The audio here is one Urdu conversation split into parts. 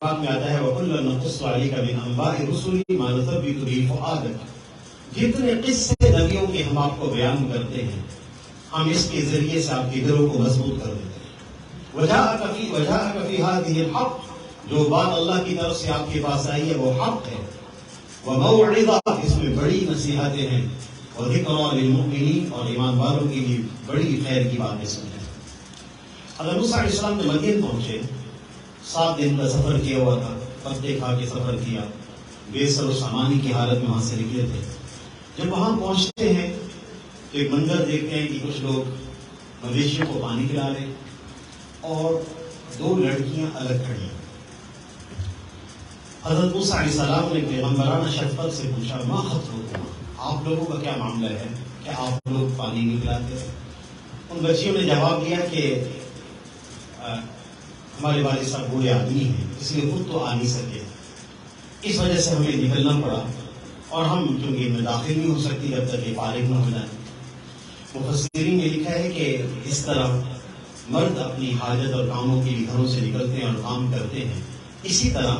بات میں آتا ہے وَكُلًّا نَقُصُّ عَلَيْكَ مِنْ أَنْبَاءِ الرُّسُلِ مَا نُثَبِّتُ بِهِ فُؤَادَكَ، جتنے قصے نبیوں کے ہم آپ کو بیان کرتے ہیں ہم اس کے ذریعے سے آپ کے دلوں کو مضبوط کر دیتے ہیں۔ وَجَاءَكَ فِي هَذِهِ الْحَقُّ، جو بات اللہ کی طرف سے آپ کے پاس آئی ہے وہ حق ہے۔ وَمَوْعِظَةٌ، اس میں بڑی نصیحتیں ہیں، وَذِكْرَىٰ لِلْمُؤْمِنِينَ، اور ایمان والوں کے لیے بڑی خیر کی باتیں سنیں۔ حضرت موسیٰ علیہ السلام نے مدین پہنچے، 7 دن کا سفر کیا ہوا تھا، پتے کھا کے سفر کیا، بے سر و سامانی کی حالت میں وہاں سے نکلے تھے۔ جب وہاں پہنچتے ہیں تو ایک منظر دیکھتے ہیں کہ کچھ لوگ مویشیوں کو پانی پلا رہے اور 2 لڑکیاں الگ کھڑی ہیں۔ حضرت موسیٰ علیہ السلام نے پیغمبرانہ شفقت سے پوچھا ما خطبکم، آپ لوگوں کا کیا معاملہ ہے کہ آپ لوگ پانی نہیں پلاتے؟ ان بچیوں نے جواب دیا کہ ہمارے والد صاحب بوڑھے آدمی ہیں، اس لیے خود تو آ نہیں سکے، اس وجہ سے ہمیں نکلنا پڑا، اور ہم چونکہ ان میں داخل نہیں ہو سکتی جب تک یہ بالغ نہ ہو جائیں۔ مفسرین نے لکھا ہے کہ اس طرح مرد اپنی حاجت اور کاموں کے لیے گھروں سے نکلتے ہیں اور کام کرتے ہیں، اسی طرح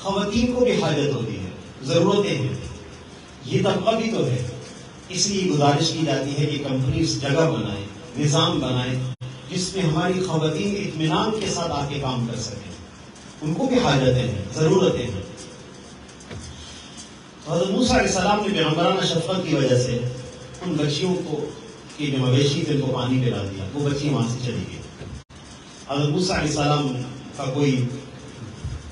خواتین کو بھی حاجت ہوتی ہے، ضرورتیں ہیں، یہ طبقہ بھی تو ہے۔ اس لیے گزارش کی جاتی ہے کہ کمپنیز جگہ بنائیں، نظام بنائیں جس میں ہماری خواتین اطمینان کے ساتھ آ کے کام کر سکیں، ان کو بھی حاجتیں ہیں، ضرورتیں ہیں۔ حضرت موسیٰ علیہ السلام نے پیغمبرانہ شفقت کی وجہ سے ان بچیوں کو کہ جو مویشی تھے ان کو پانی پلا دیا، وہ بچی وہاں سے چلی گئی۔ حضرت موسیٰ علیہ السلام کا کوئی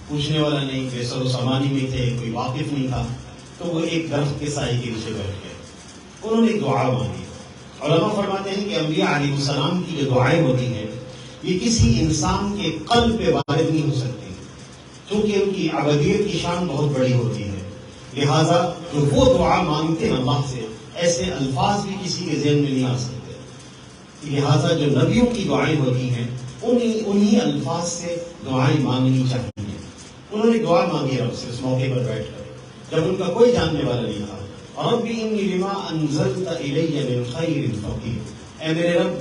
پوچھنے والا نہیں، بے سر و سامانی میں تھے، کوئی واقف نہیں تھا، تو وہ ایک درخت کے سائے کے نیچے بیٹھ گئے۔ انہوں نے دعا مانگی۔ علماء فرماتے ہیں کہ انبیاء علیہ السلام کی جو دعائیں ہوتی ہیں یہ کسی انسان کے قلب پہ وارد نہیں ہو سکتی، کیونکہ ان کی عبدیت کی شان بہت بڑی ہوتی ہے، لہٰذا جو وہ دعا مانگتے ہیں اللہ سے، ایسے الفاظ بھی کسی کے ذہن میں نہیں آ سکتے، لہٰذا جو نبیوں کی دعائیں ہوتی ہیں انہی الفاظ سے دعائیں مانگنی چاہیے۔ انہوں نے دعا مانگی رب سے اس موقع پر بیٹھ کر، جب ان کا کوئی جاننے والا نہیں تھا۔ رب انی لما انزلت الی من خیر فقیر، اے میرے رب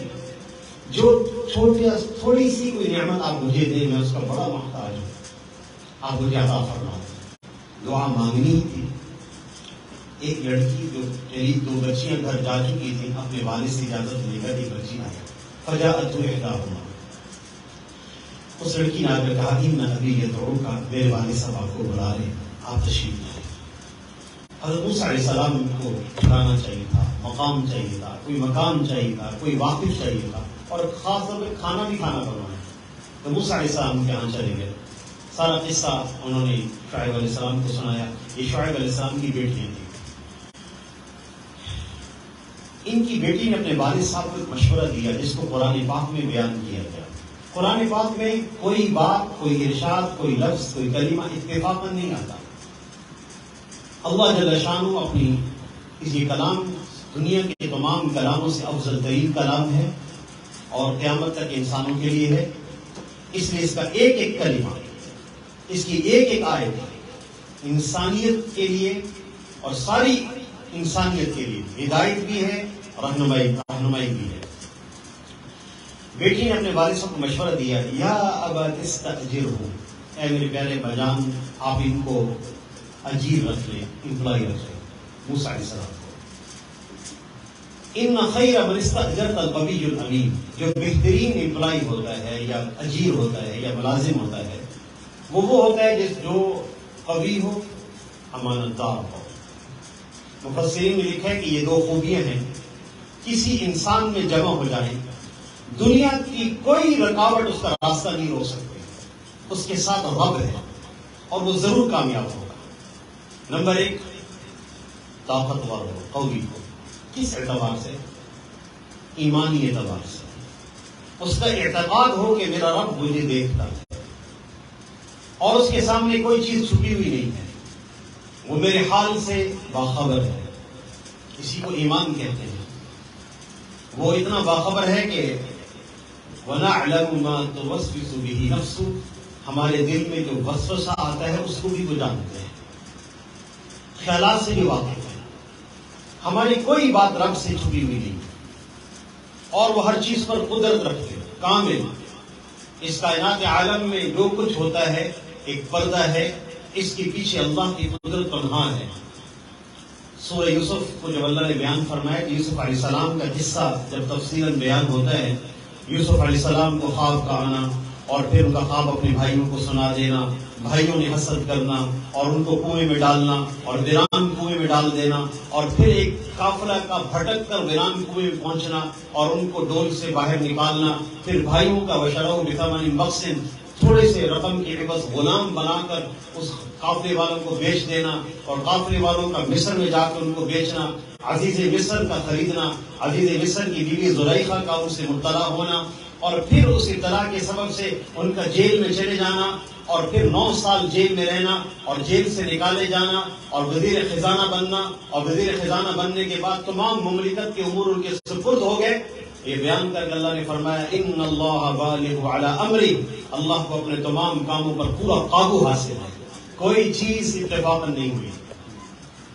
جو تھوڑی سی کوئی نعمت آپ مجھے دیں میں اس کا بڑا محتاج ہوں، آپ مجھے عطا فرمائیں۔ دعا مانگنی تھی۔ ایک لڑکی جو چلی، 2 بچیاں گھر جا چکی تھیں، اپنے والد سے اجازت لے کر ایک بچی آئی، فجاءت احداہما، اس لڑکی نے آ کر کہا ان ابی یدعوک، میرے والد صاحب آپ کو بلا رہے ہیں، آپ تشریف لائیں۔ حضرت موسیٰ علیہ السلام کو ٹھکانا چاہیے تھا، مقام چاہیے تھا، کوئی مکان چاہیے تھا، کوئی واقف چاہیے تھا، اور خاص طور پہ کھانا بھی کھانا بنوانا۔ تو موسیٰ علیہ السلام کے یہاں چلے گئے، سارا قصہ انہوں نے شعیب علیہ السلام کو سنایا۔ یہ شعیب علیہ السلام کی بیٹیاں تھیں۔ ان کی بیٹی نے اپنے والد صاحب کو ایک مشورہ دیا جس کو قرآن پاک میں بیان کیا گیا۔ قرآن پاک میں کوئی بات، کوئی ارشاد، کوئی لفظ، کوئی کلمہ اتفاقاً نہیں آتا۔ اللہ جل شانہ اپنی یہ کلام دنیا کے تمام کلاموں سے افضل ترین کلام ہے اور قیامت تک انسانوں کے لیے ہے، اس لیے اس کا ایک ایک کلمہ، اس کی ایک ایک آیت انسانیت کے لیے اور ساری انسانیت کے لیے ہدایت بھی ہے، رہنمائی بھی ہے۔ بیٹی نے اپنے والد صاحب کو مشورہ دیا، یا ابا تستأجرہ، اے میرے پیارے بجان آپ ان کو اجیر رکھ لیں، امپلائی رکھ لیں، موسیٰ علیہ السلام کو۔ ان خیر من استأجرت القوی الامین، جو بہترین امپلائی ہوتا ہے یا اجیر ہوتا ہے یا ملازم ہوتا ہے وہ ہوتا ہے جو قوی ہو، امانت دار ہو۔ مفسرین نے لکھا ہے کہ یہ 2 خوبیاں ہیں، کسی انسان میں جمع ہو جائیں، دنیا کی کوئی رکاوٹ اس کا راستہ نہیں روک سکتی، اس کے ساتھ رب ہے اور وہ ضرور کامیاب ہوگا۔ نمبر 1، طاقتور ہو، قوی ہو۔ کس اعتبار سے؟ ایمانی اعتبار سے، اس کا اعتقاد ہو کہ میرا رب مجھے دیکھتا ہے اور اس کے سامنے کوئی چیز چھپی ہوئی نہیں ہے، وہ میرے حال سے باخبر ہے، اسی کو ایمان کہتے ہیں۔ وہ اتنا باخبر ہے کہ وَنَعْلَمُ مَا تُوَسْوِسُ بِهِ نَفْسُ، ہمارے دل میں جو وسوسہ آتا ہے اس کو بھی وہ جانتے ہیں، خیالات سے بھی واقف ہے، ہماری کوئی بات رب سے چھپی ہوئی نہیں، اور وہ ہر چیز پر قدرت رکھتے ہیں کامل۔ اس کائنات عالم میں جو کچھ ہوتا ہے ایک پردہ ہے، اس کے پیچھے اللہ کی قدرت پنہاں ہے۔ سورہ یوسف کو جب اللہ نے بیان فرمایا کہ یوسف علیہ السلام کا قصہ جب تفصیلاً بیان ہوتا ہے، یوسف علیہ السلام کو خواب کا آنا اور پھر ان کا خواب اپنے بھائیوں کو سنا دینا، بھائیوں نے حسد کرنا اور ان کو کنویں میں ڈالنا اور ویران کنویں میں ڈال دینا، اور پھر ایک قافلہ کا بھٹک کر ویران کنویں میں پہنچنا اور ان کو ڈول سے باہر نکالنا، پھر بھائیوں کا وشروا بثمن بخس، تھوڑے سے رقم کے عوض غلام بنا کر اس قافلے والوں کو بیچ دینا، اور قافلے والوں کا مصر میں جا کر ان کو بیچنا، عزیز مصر کا خریدنا، عزیز مصر کی بیوی زلیخا کا ان سے مبتلا ہونا، اور پھر اس ابتلا کے سبب سے ان کا جیل میں چلے جانا، اور پھر 9 سال جیل میں رہنا اور جیل سے نکالے جانا اور وزیر خزانہ بننا، اور وزیر خزانہ بننے کے بعد تمام مملکت کے امور ان کے سپرد ہو گئے۔ یہ بیان کر کے اللہ نے فرمایا ان اللہ بالغ علی امری، اللہ کو اپنے تمام کاموں پر پورا قابو حاصل ہے، کوئی چیز اتفاقاً نہیں ہوئی،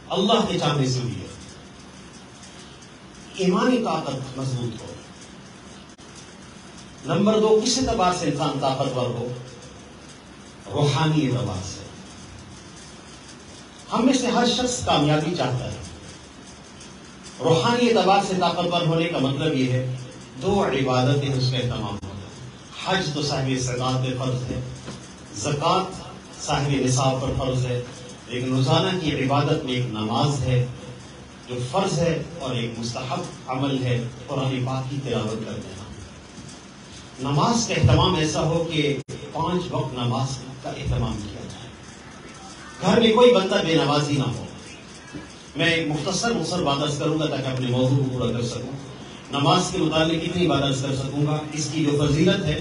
اللہ کے چاہنے سے ہوئی ہے۔ ایمانی طاقت مضبوط ہو۔ نمبر 2، کس اعتبار سے انسان طاقتور ہو؟ روحانی اعتبار سے۔ ہم میں سے ہر شخص کامیابی چاہتا ہے۔ روحانی اعتبار سے طاقتور ہونے کا مطلب یہ ہے 2 عبادتیں اس کا اہتمام ہونا۔ حج تو صاحب استطاعت پہ فرض ہے، زکوٰۃ صاحب نصاب پر فرض ہے، لیکن روزانہ کی عبادت میں ایک نماز ہے جو فرض ہے، اور ایک مستحب عمل ہے قرآن پاک کی تلاوت کر دینا۔ نماز کا اہتمام ایسا ہو کہ 5 وقت نماز کا اہتمام کیا جائے، گھر میں کوئی بندہ بے نمازی نہ ہو۔ میں مختصر بات عرض کروں گا تاکہ اپنے موضوع کو پورا کر سکوں۔ نماز کے متعلق اتنی بات عرض کر سکوں گا، اس کی جو فضیلت ہے،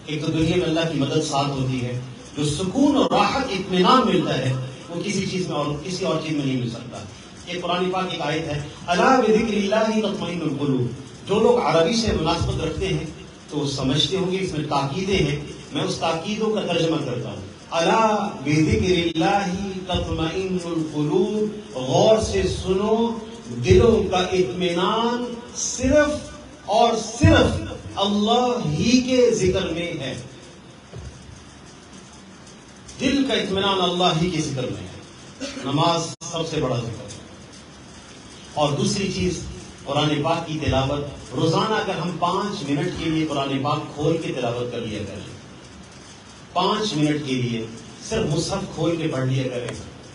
ایک تو دنیا میں اللہ کی مدد ساتھ ہوتی ہے، جو سکون اور راحت اطمینان ملتا ہے وہ کسی چیز میں اور کسی اور چیز میں نہیں مل سکتا۔ یہ قرآن پاک کی آیت ہے، الا بذکر اللہ تطمئن القلوب۔ جو لوگ عربی سے مناسبت رکھتے ہیں تو وہ سمجھتے ہوں گے اس میں تاکیدیں ہیں، میں اس تاکیدوں کا ترجمہ کرتا ہوں۔ الا بذکر اللہ تطمئن القلوب، غور سے سنو، دلوں کا اطمینان صرف اور صرف اللہ ہی کے ذکر میں ہے۔ دل کا اطمینان اللہ ہی کے ذکر میں ہے، نماز سب سے بڑا ذکر ہے۔ اور دوسری چیز قرآن پاک کی تلاوت۔ روزانہ اگر ہم 5 منٹ کے لیے قرآن پاک کھول کے تلاوت کر لیا کریں، 5 منٹ کے لیے صرف مصحف کھول کے پڑھ لیا کریں،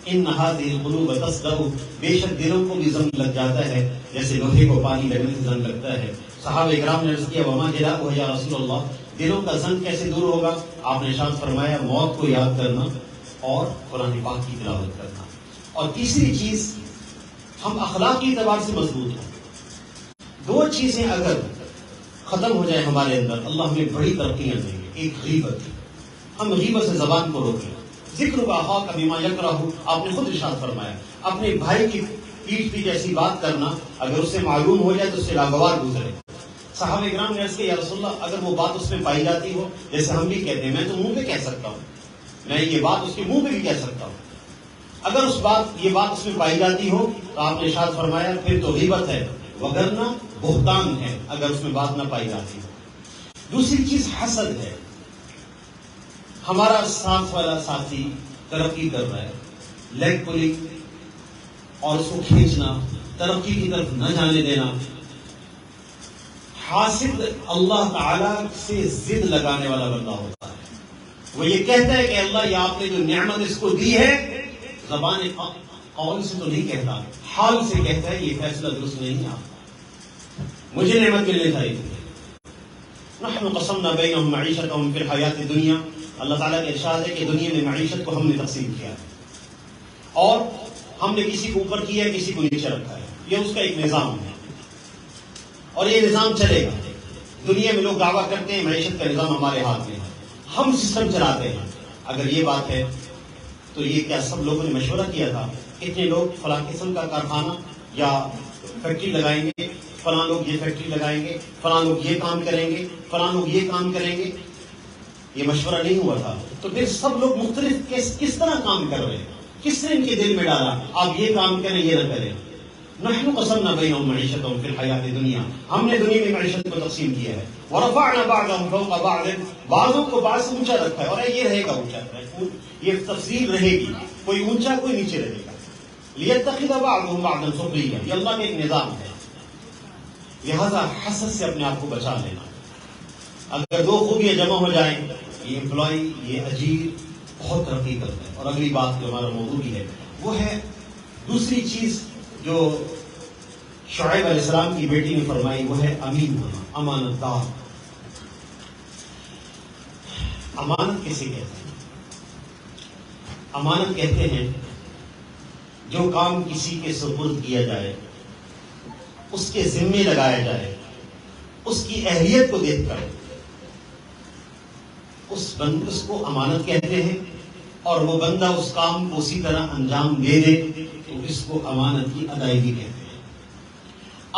ان هذه القلوب تصدع، بے شک دلوں کو بھی زنگ لگ جاتا ہے جیسے لوہے کو پانی لگنے سے زنگ لگتا ہے۔ صحابہ اکرام نے عرض کیا وما جلاؤہ یا رسول اللہ، دلوں کا زنگ کیسے دور ہوگا؟ آپ نے ارشاد فرمایا موت کو یاد کرنا اور قرآن پاک کی تلاوت کرنا۔ اور تیسری چیز، ہم اخلاقی اعتبار سے مضبوط ہوں۔ 2 چیزیں اگر ختم ہو جائے ہمارے اندر، اللہ ہمیں بڑی ترقیاں دیں گے۔ ایک غیبت، ہم غیبت سے زبان کو روکیں۔ ذکر کا اخاک بما یکرہ، آپ نے خود ارشاد فرمایا اپنے بھائی کی پیٹھ پیچھے ایسی بات کرنا، اگر اسے معلوم ہو جائے تو اس سے ناگوار گزرے۔ صحابہ اکرام نے عرض کیا یا رسول اللہ، اگر وہ بات اس میں پائی جاتی ہو، جیسے ہم بھی کہتے ہیں، میں تو منہ پہ کہہ سکتا ہوں، میں یہ بات اس کے منہ پہ بھی کہہ سکتا ہوں، اگر یہ بات اس میں پائی جاتی ہو تو آپ نے ارشاد فرمایا پھر تو غیبت ہے، وگرنہ بہتان ہے اگر اس میں بات نہ پائی جاتی ہو۔ دوسری چیز حسد ہے۔ ہمارا ساتھ والا ساتھی ترقی کر رہا ہے، لیگ پولنگ اور اس کو کھینچنا، ترقی کی طرف نہ جانے دینا۔ حاسد اللہ تعالیٰ سے ضد لگانے والا بندہ ہوتا ہے، وہ یہ کہتا ہے کہ اللہ یہ آپ نے جو نعمت اس کو دی ہے، زبان قول سے تو نہیں کہتا، حال سے کہتا ہے یہ فیصلہ درست نہیں ہے، مجھے نعمت ملنے چاہیے تھی۔ نحن قسمنا بینہم معیشتہم فی الحیات الدنیا، اللہ تعالیٰ کا ارشاد ہے کہ دنیا میں معیشت کو ہم نے تقسیم کیا ہے اور ہم نے کسی کو اوپر کیا ہے، کسی کو نیچے رکھا ہے، یہ اس کا ایک نظام ہے اور یہ نظام چلے گا۔ دنیا میں لوگ دعویٰ کرتے ہیں معیشت کا نظام ہمارے ہاتھ میں ہے، ہم سسٹم چلاتے ہیں۔ اگر یہ بات ہے تو یہ کیا سب لوگوں نے مشورہ کیا تھا؟ اتنے لوگ فلاں قسم کا کارخانہ یا فیکٹری لگائیں گے، فلاں لوگ یہ فیکٹری لگائیں گے، فلاں لوگ یہ کام کریں گے، فلاں لوگ یہ کام کریں گے، یہ مشورہ نہیں ہوا تھا۔ تو پھر سب لوگ مختلف کس طرح کام کر رہے ہیں؟ کس نے ان کے دل میں ڈالا آپ یہ کام کریں یہ نہ کریں؟ نحن قسمنا بینہم معیشتہم فی الحیات الدنیا، ہم نے دنیا میں معیشت کو تقسیم کیا ہے، ورفعنا بعضهم فوق بعض، بعضوں کو بعض سے اونچا رکھا ہے اور یہ رہے گا اونچا، یہ تفصیل رہے گی، کوئی اونچا کوئی نیچے رہے گا. لیتخذ بعضهم بعضا سخریا، یہ اللہ کا ایک نظام ہے. لہذا حسد سے اپنے آپ کو بچا لینا. اگر دو خوبیاں جمع ہو جائیں، یہ امپلائی، یہ اجیر بہت ترقی کرتا ہے. اور اگلی بات جو ہمارا موضوع بھی ہے وہ ہے دوسری چیز جو شعیب علیہ السلام کی بیٹی نے فرمائی، وہ ہے امین ہونا، امانت دار. امانت کسے کہتے ہیں؟ امانت کہتے ہیں جو کام کسی کے سپرد کیا جائے، اس کے ذمے لگایا جائے، اس کی اہلیت کو دیکھ کر اس کو امانت کہتے ہیں، اور وہ بندہ اس کام کو اسی طرح انجام دے دے تو اس کو امانت کی ادائیگی کہتے ہیں.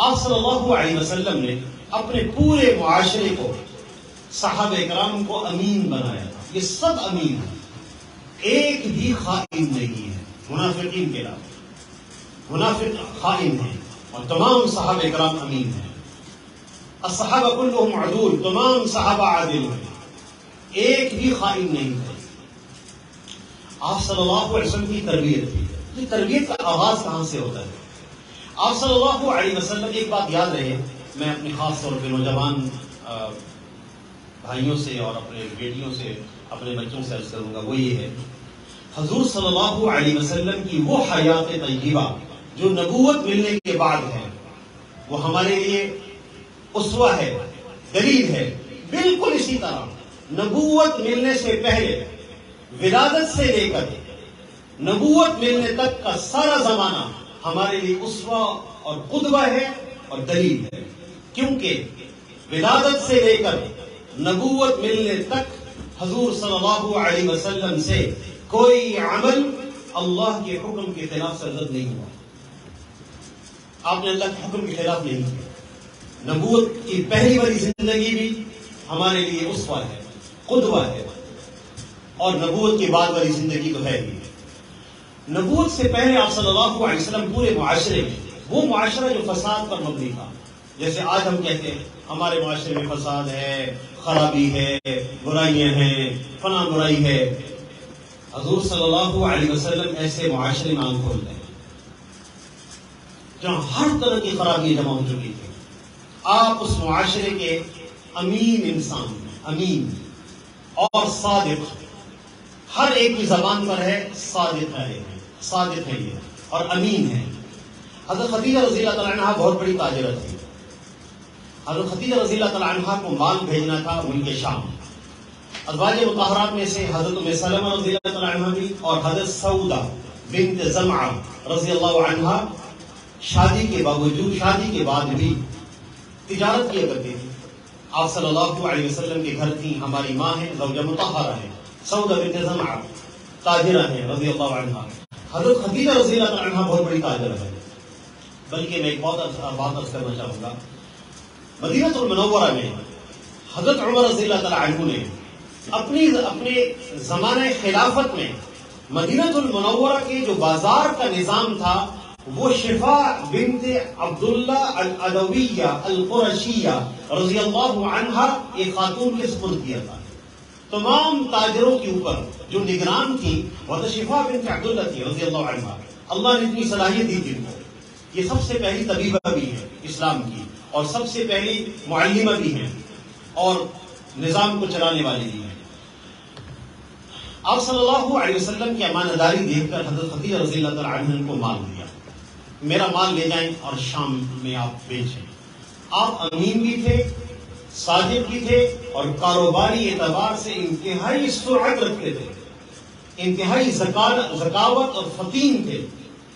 آپ صلی اللہ علیہ وسلم نے اپنے پورے معاشرے کو، صحابہ کرام کو امین بنایا تھا. یہ سب امین ہیں، ایک بھی خائن نہیں ہے منافقین کے علاوہ. منافق خائن ہیں اور تمام صحابہ کرام امین ہیں. الصحابہ کلهم عدول، تمام صحابہ عادل ہیں، ایک بھی خائن نہیں ہے. آپ صلی اللہ علیہ وسلم کی تربیت تھی. یہ تربیت کا آغاز کہاں سے ہوتا ہے؟ آپ صلی اللہ علیہ وسلم، ایک بات یاد رہے، میں اپنے خاص طور پہ نوجوان بھائیوں سے اور اپنے بیٹیوں سے، اپنے بچوں سے عرض کروں گا، وہ یہ ہے، حضور صلی اللہ علیہ وسلم کی وہ حیات طیبہ جو نبوت ملنے کے بعد ہے، وہ ہمارے لیے اسوہ ہے، دلیل ہے. بالکل اسی طرح نبوت ملنے سے پہلے، ولادت سے لے کر نبوت ملنے تک کا سارا زمانہ ہمارے لیے اسوہ اور قدوہ ہے اور دلیل ہے. کیونکہ ولادت سے لے کر نبوت ملنے تک حضور صلی اللہ علیہ وسلم سے کوئی عمل اللہ کے حکم کے خلاف سرزد نہیں ہوا. آپ نے اللہ کے حکم کے خلاف نہیں کیا. نبوت کی پہلی والی زندگی بھی ہمارے لیے اسوہ ہے، قدوہ ہے، اور نبوت کے بعد والی زندگی تو ہے ہی. نبوت سے پہلے آپ صلی اللہ علیہ وسلم پورے معاشرے میں، وہ معاشرہ جو فساد پر مبنی تھا، جیسے آج ہم کہتے ہیں ہمارے معاشرے میں فساد ہے، خرابی ہے، برائیاں ہیں، فلاں برائی ہے. حضور صلی اللہ علیہ وسلم ایسے معاشرے میں آنکھ کھولتے ہیں جہاں ہر طرح کی خرابیاں جمع ہو چکی تھی. آپ اس معاشرے کے امین انسان ہیں، امین اور صادق. ہر ایک کی زبان پر ہے صادق ہے، صادق ہے یہ، اور امین ہے. حضرت خدیجہ رضی اللہ تعالیٰ عنہ بہت بڑی تاجرہ تھی. حضرت خدیجہ رضی اللہ تعالیٰ عنہ کو مال بھیجنا تھا ملک شام. ازواج مطہرات میں سے حضرت ام سلمہ رضی اللہ تعالیٰ عنہ بھی اور حضرت سعودہ بنت زمعہ رضی اللہ عنہ شادی کے باوجود، شادی کے بعد بھی تجارت کیا کرتی تھی. آپ صلی اللہ علیہ وسلم کے گھر تھی. ہماری ماں ہے، زوجہ مطہرہ ہے، سعودہ بنت زمعہ تاجرہ ہے رضی اللہ عنہ. حضرت خدیجہ رضی اللہ تعالیٰ عنہ بہت بڑی تاجرہ ہے. بلکہ میں ایک بات عرض کرنا چاہوں گا، مدینہ المنورہ میں حضرت عمر رضی اللہ تعالیٰ عنہ نے اپنے زمانہ خلافت میں مدینہ المنورہ کے جو بازار کا نظام تھا وہ شفا بنت عبداللہ العدویہ القرشیہ رضی اللہ عنہا ایک خاتون کے سپرد کیا تھا. تمام تاجروں کے اوپر جو نگران تھی وہ شفا بنت عبداللہ تھی رضی اللہ عنہا. اللہ نے اتنی صلاحیت دی تھی ان کو. یہ سب سے پہلی طبیبہ بھی ہے اسلام کی، اور سب سے پہلی معلمہ بھی ہیں، اور نظام کو چلانے والی بھی ہیں. آپ صلی اللہ علیہ وسلم کی امانت داری دیکھ کر حضرت خدیجہ رضی اللہ تعالیٰ عنہ کو مال دیا، میرا مال لے جائیں اور شام میں آپ بیچیں. آپ امین بھی تھے، صادق بھی تھے، اور کاروباری اعتبار سے انتہائی سرعت رکھتے تھے، انتہائی ذکاوت اور فطین تھے،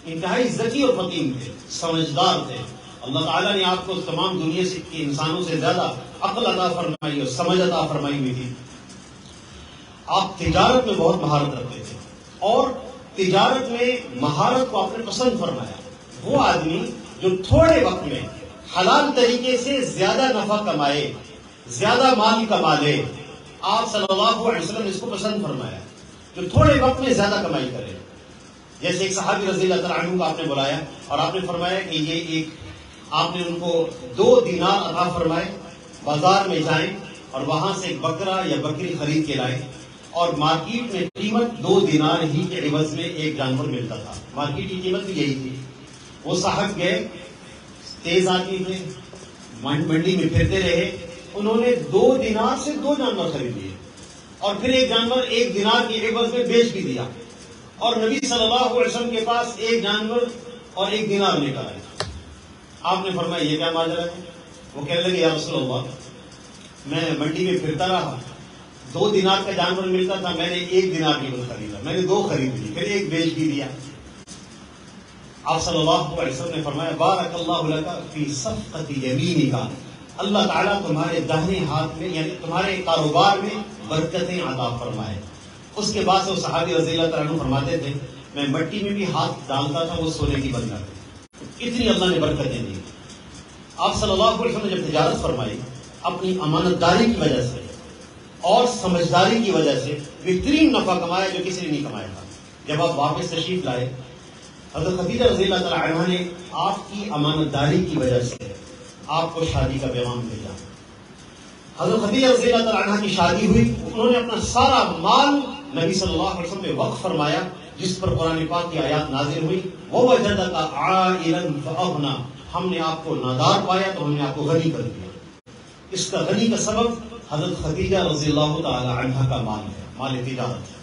انتہائی ذکی اور فطین تھے، سمجھدار تھے. اللہ تعالیٰ نے آپ کو تمام دنیا کے انسانوں سے زیادہ عقل عطا فرمائی اور سمجھ عطا فرمائی ہوئی تھی. آپ تجارت میں بہت مہارت رکھتے تھے، اور تجارت میں مہارت کو آپ نے پسند فرمایا. وہ آدمی جو تھوڑے وقت میں حلال طریقے سے زیادہ نفع کمائے، زیادہ مال کما لے، آپ صلی اللہ علیہ وسلم نے اس کو پسند فرمایا. جو تھوڑے وقت میں زیادہ کمائی کرے. جیسے ایک صحابی رضی اللہ تعالیٰ عنہ کو آپ نے بلایا اور آپ نے فرمایا کہ یہ آپ نے ان کو 2 دینار عطا فرمائے، بازار میں جائیں اور وہاں سے ایک بکرا یا بکری خرید کے لائیں اور مارکیٹ میں قیمت 2 دینار ہی کے عوض میں ایک جانور ملتا تھا. مارکیٹ کی قیمت بھی یہی تھی. وہ صاحب گئے، تیز آدمی تھے، منڈی میں پھرتے رہے. انہوں نے 2 دینار سے 2 جانور خرید لیے اور پھر ایک جانور 1 دینار کے عوض میں بیچ بھی دیا. اور نبی صلی اللہ علیہ وسلم کے پاس ایک جانور اور 1 دینار لے کر آئے. آپ نے فرمایا یہ کیا ماجرا ہے؟ وہ کہنے لگے یا رسول اللہ، میں منڈی میں پھرتا رہا، 2 دینار کا جانور ملتا تھا، میں نے 1 دینار کی بس خریدا، میں نے 2 خرید لی، پھر 1 بیچ بھی دیا. آپ صلی اللہ علیہ وسلم نے فرمایا بارک اللہ لک فی صفقۃ یمینک، اللہ تعالیٰ تمہارے داہنے ہاتھ میں یعنی تمہارے کاروبار میں برکتیں عطا فرمائے. اس کے بعد سے وہ صحابی رضی اللہ تعالیٰ عنہ فرماتے تھے میں مٹی میں بھی ہاتھ ڈالتا تھا وہ سونے کی بن جاتی. اتنی اللہ نے برکتیں دی. آپ صلی اللہ علیہ وسلم نے جب تجارت فرمائی اپنی امانت داری کی وجہ سے اور سمجھداری کی وجہ سے بہترین نفع کمایا جو کسی نے نہیں کمایا تھا. جب آپ واپس تشریف لائے، حضرت خدیجہ رضی اللہ تعالیٰ عنہا نے آپ کی امانت داری کی وجہ سے آپ کو شادی کا پیغام بھیجا. حضرت خدیجہ رضی اللہ تعالیٰ عنہا کی شادی ہوئی، انہوں نے اپنا سارا مال نبی صلی اللہ علیہ وسلم پہ وقف فرمایا، جس پر قرآن پاک کی آیات نازل ہوئی وَوَجَدَكَ عَائِلًا فَأَغْنَىٰ، ہم نے آپ کو نادار پایا تو ہم نے آپ کو غنی کر دیا. اس کا غنی کا سبب حضرت خدیجہ رضی اللہ تعالی عنہا کا مال ہے، مال تجارت ہے.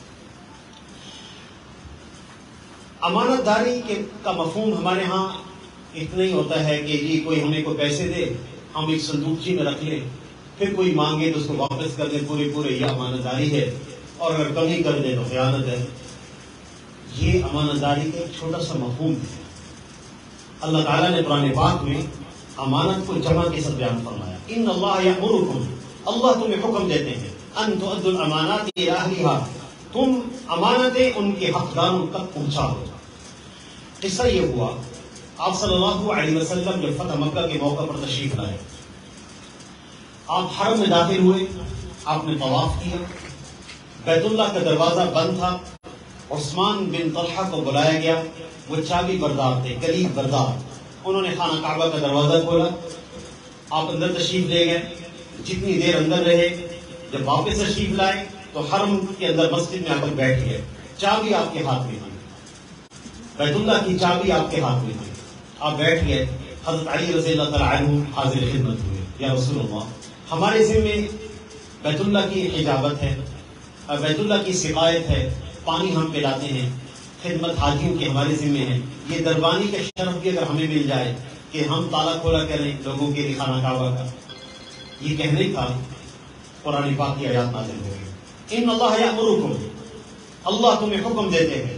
امانت داری کا مفہوم ہمارے ہاں اتنا ہی ہوتا ہے کہ جی کوئی ہمیں کوئی پیسے دے، ہم ایک صندوقچی میں رکھ لیں، پھر کوئی مانگے تو اس کو واپس کر دیں، پورے یہ امانت داری ہے، اور اگر کمی کر دیں تو خیانت ہے. یہ امانت داری کا ایک چھوٹا سا مفہوم ہے. اللہ تعالیٰ نے قرآن پاک میں امانت کو جمع کے ساتھ بیان فرمایا. ان اللہ یأمرکم، اللہ تمہیں حکم دیتے ہیں ان تؤدوا الامانات الی اہلها، تم امانتیں ان کے حقداروں تک پہنچاؤ. قصہ یہ ہوا آپ صلی اللہ علیہ وسلم جب فتح مکہ کے موقع پر تشریف لائے، آپ حرم میں داخل ہوئے، آپ نے طواف کیا، بیت اللہ کا دروازہ بند تھا. عثمان بن طلحہ کو بلایا گیا، وہ چابی بردار تھے، کلید بردار. انہوں نے خانہ کعبہ کا دروازہ کھولا، آپ اندر تشریف لے گئے. جتنی دیر اندر رہے، جب واپس تشریف لائے تو حرم کے اندر مسجد میں آ کر بیٹھ گئے. چابی آپ کے ہاتھ میں تھی، بیت اللہ کی چابی آپ کے ہاتھ میں تھی. آپ بیٹھ گئے. حضرت علی رضی اللہ تعالیٰ عنہ حاضر خدمت ہوئے، یا رسول اللہ ہمارے ذمے بیت اللہ کی حجابت ہے، بیت اللہ کی سقایت ہے، پانی ہم پلاتے ہیں، خدمت حاجیوں کی ہمارے ذمے ہے. یہ دربانی کا شرف بھی اگر ہمیں مل جائے کہ ہم تالا کھولا کریں لوگوں کے لیے خانہ کعبہ کا، یہ کہنے کا قرآن پاک کی آیات نازل ہو گئی. ان اللہ یأمرکم، اللہ تمہیں حکم دیتے ہیں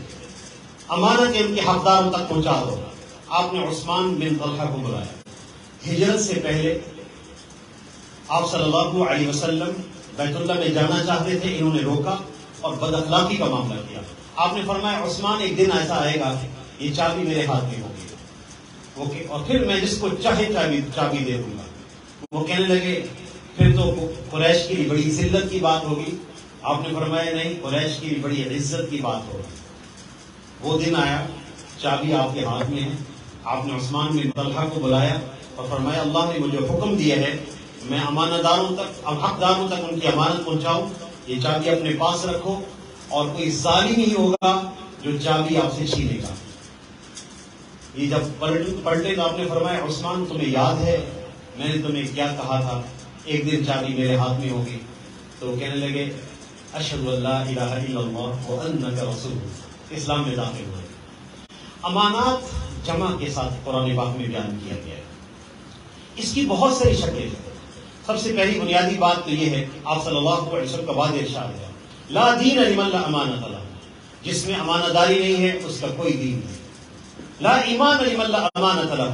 امانت ان کے حقداروں تک پہنچا دو. آپ نے عثمان بن طلحہ کو بلایا. ہجرت سے پہلے آپ صلی اللہ علیہ وسلم بیت اللہ میں جانا چاہتے تھے، انہوں نے روکا اور بد اخلاقی کا معاملہ کیا. آپ نے فرمایا عثمان ایک دن ایسا آئے گا یہ چابی میرے ہاتھ میں ہوگی، اور پھر میں جس کو چاہے چابی دے دوں گا. وہ کہنے لگے پھر تو قریش کے لیے بڑی ذلت کی بات ہوگی. آپ نے فرمایا نہیں، قریش کی لیے بڑی عزت کی بات ہوگی. وہ دن آیا، چابی آپ کے ہاتھ میں ہے. آپ نے عثمان بن طلحہ کو بلایا اور فرمایا اللہ نے مجھے حکم دیا ہے میں امانت داروں تک، حقداروں تک ان کی امانت پہنچاؤں. یہ چابی اپنے پاس رکھو اور کوئی ظالم نہیں ہوگا جو چابی آپ سے چھینے گا. یہ جب پلٹے تو آپ نے فرمایا عثمان تمہیں یاد ہے میں نے تمہیں کیا کہا تھا، ایک دن چابی میرے ہاتھ میں ہوگی. تو وہ کہنے لگے اشہد ان لا الہ الا اللہ وانک رسول، اسلام میں داخل ہوئے. امانات جمع کے ساتھ قرآن پاک میں بیان کیا گیا ہے. اس کی بہت ساری شکلیں ہیں. سب سے پہلی بنیادی بات تو یہ ہے آپ صلی اللہ علیہ وسلم کا واضح ارشاد ہے لا دین لمن لا امانت لہ، جس میں امانت داری نہیں ہے اس کا کوئی دین نہیں. لا ایمان لمن لا امانت لہ،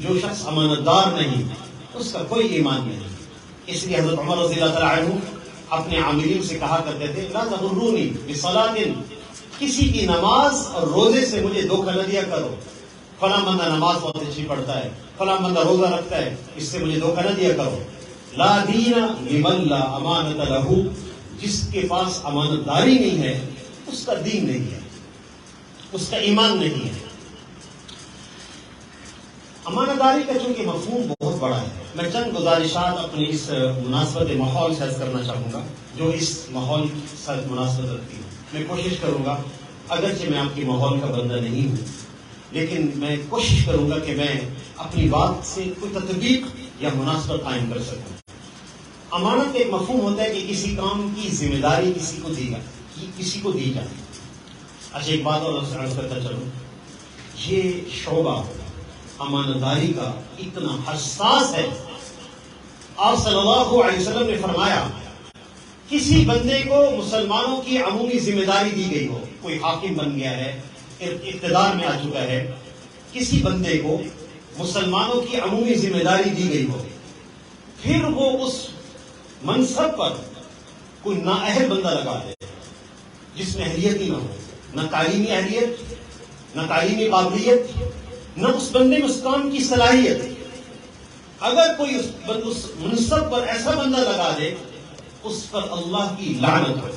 جو شخص امانت دار نہیں اس کا کوئی ایمان نہیں. اس لیے حضرت عمر رضی اللہ تعالیٰ عنہ اپنے عاملین سے کہا کرتے تھے لا تغرونی بصلاۃ، کسی کی نماز اور روزے سے مجھے دھوکہ نہ دیا کرو. فلاں بندہ نماز بہت اچھی پڑھتا ہے، فلاں بندہ روزہ رکھتا ہے، اس سے مجھے دھوکہ نہ دیا کرو. لا دین لمن لا امانت لہ، جس کے پاس امانت داری نہیں ہے اس کا دین نہیں ہے، اس کا ایمان نہیں ہے. امانت داری کا چونکہ مفہوم بہت بڑا ہے، میں چند گزارشات اپنی اس مناسبت ماحول سے عرض کرنا چاہوں گا جو اس ماحول کے ساتھ مناسبت رکھتی ہوں۔ میں کوشش کروں گا، اگرچہ میں آپ کی ماحول کا بندہ نہیں ہوں، لیکن میں کوشش کروں گا کہ میں اپنی بات سے کوئی تطبیق یا مناسبت قائم کر سکوں۔ امانت کا ایک مفہوم ہوتا ہے کہ کسی کام کی ذمہ داری کسی کو دی جائے۔ اچھا، ایک بات اور عرض کرتا چلوں، یہ شعبہ امانت داری کا اتنا حساس ہے، آپ صلی اللہ علیہ وسلم نے فرمایا کسی بندے کو مسلمانوں کی عمومی ذمہ داری دی گئی ہو، کوئی حاکم بن گیا ہے، اقتدار میں آ چکا ہے، کسی بندے کو مسلمانوں کی عمومی ذمہ داری دی گئی ہو، پھر وہ اس منصب پر کوئی نااہل بندہ لگا دے جس میں اہلیت ہی نہ ہو، نہ تعلیمی اہلیت، نہ تعلیمی قابلیت، نہ اس بندے میں اس کام کی صلاحیت، اگر کوئی اس منصب پر ایسا بندہ لگا دے اس پر اللہ کی لعنت ہو،